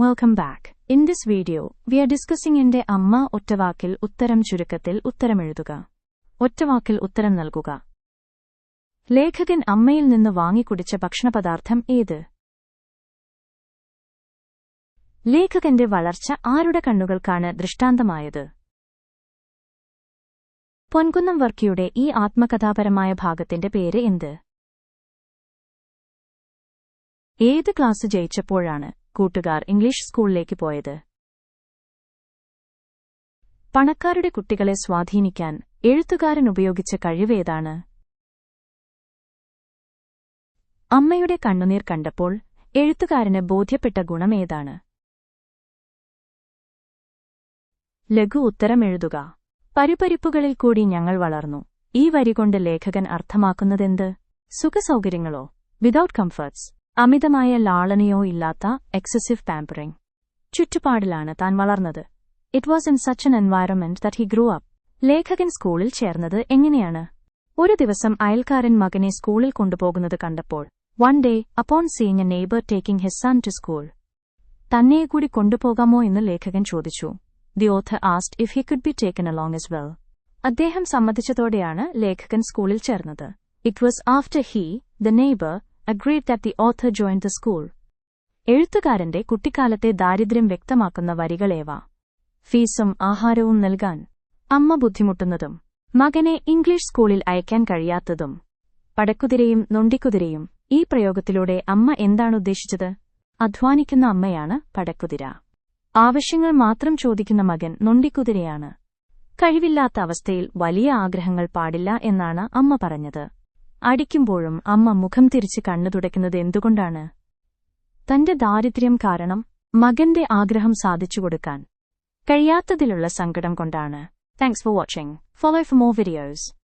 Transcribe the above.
Welcome back. In this video, we are discussing ന്റെ അമ്മ ഒറ്റവാക്കിൽ ഉത്തരം ചുരുക്കത്തിൽ ഉത്തരമെഴുതുക. ഒറ്റവാക്കിൽ ഉത്തരം നൽകുക. ലേഖകൻ അമ്മയിൽ നിന്ന് വാങ്ങിക്കുടിച്ച ഭക്ഷണപദാർത്ഥം ഏത്? ലേഖകന്റെ വളർച്ച ആരുടെ കണ്ണുകൾക്കാണ് ദൃഷ്ടാന്തമായത്? പൊൻകുന്നം വർക്കിയുടെ ഈ ആത്മകഥാപരമായ ഭാഗത്തിന്റെ പേര് എന്ത്? ഏത് ക്ലാസ് ജയിച്ചപ്പോഴാണ് കൂട്ടുകാർ ഇംഗ്ലീഷ് സ്കൂളിലേക്ക് പോയത്? പണക്കാരുടെ കുട്ടികളെ സ്വാധീനിക്കാൻ എഴുത്തുകാരൻ ഉപയോഗിച്ച കഴിവേതാണ്? അമ്മയുടെ കണ്ണുനീർ കണ്ടപ്പോൾ എഴുത്തുകാരന് ബോധ്യപ്പെട്ട ഗുണമേതാണ്? ലഘു ഉത്തരമെഴുതുക. പരിപരിപ്പുകളിൽ കൂടി ഞങ്ങൾ വളർന്നു. ഈ വരികൊണ്ട് ലേഖകൻ അർത്ഥമാക്കുന്നതെന്ത്? സുഖസൗകര്യങ്ങളോ? Without comforts. അമിതമായ ലാളനയോ ഇല്ലാത്ത എക്സസീവ് പാമ്പറിംഗ് ചുറ്റുപാടിലാണ് താൻ വളർന്നത്. It was in such an environment that he grew up. ലേഖകൻ സ്കൂളിൽ ചേർന്നത് എങ്ങനെയാണ്? ഒരു ദിവസം അയൽക്കാരൻ മകനെ സ്കൂളിൽ കൊണ്ടുപോകുന്നത് കണ്ടപ്പോൾ. One day upon seeing a neighbour taking his son to school. തന്നെക്കൂടി കൊണ്ടുപോകാമോ എന്ന് ലേഖകൻ ചോദിച്ചു. The author asked if he could be taken along as well. അദ്ദേഹം സമ്മതിച്ചതോടെയാണ് ലേഖകൻ സ്കൂളിൽ ചേർന്നത്. It was after he, the neighbour, agreed that the author joined the school. എഴുത്തുകാരന്റെ കുട്ടിക്കാലത്തെ ദാരിദ്ര്യം വ്യക്തമാക്കുന്ന വരികളേവ? ഫീസും ആഹാരവും നൽകാൻ അമ്മ ബുദ്ധിമുട്ടുന്നതും മകനെ ഇംഗ്ലീഷ് സ്കൂളിൽ അയക്കാൻ കഴിയാത്തതും പടക്കുതിരയും നൊണ്ടിക്കുതിരയും. ഈ പ്രയോഗത്തിലൂടെ അമ്മ എന്താണ് ഉദ്ദേശിച്ചത്? അധ്വാനിക്കുന്ന അമ്മയാണ് പടക്കുതിര. ആവശ്യങ്ങൾ മാത്രം ചോദിക്കുന്ന മകൻ നൊണ്ടിക്കുതിരയാണ്. കഴിവില്ലാത്ത അവസ്ഥയിൽ വലിയ ആഗ്രഹങ്ങൾ പാടില്ല എന്നാണ് അമ്മ പറഞ്ഞത്. അടിക്കുമ്പോഴും അമ്മ മുഖം തിരിച്ച് കണ്ണു തുടയ്ക്കുന്നത് എന്തുകൊണ്ടാണ്? തന്റെ ദാരിദ്ര്യം കാരണം മകന്റെ ആഗ്രഹം സാധിച്ചുകൊടുക്കാൻ കഴിയാത്തതിലുള്ള സങ്കടം കൊണ്ടാണ്. Thanks for watching. Follow for more videos.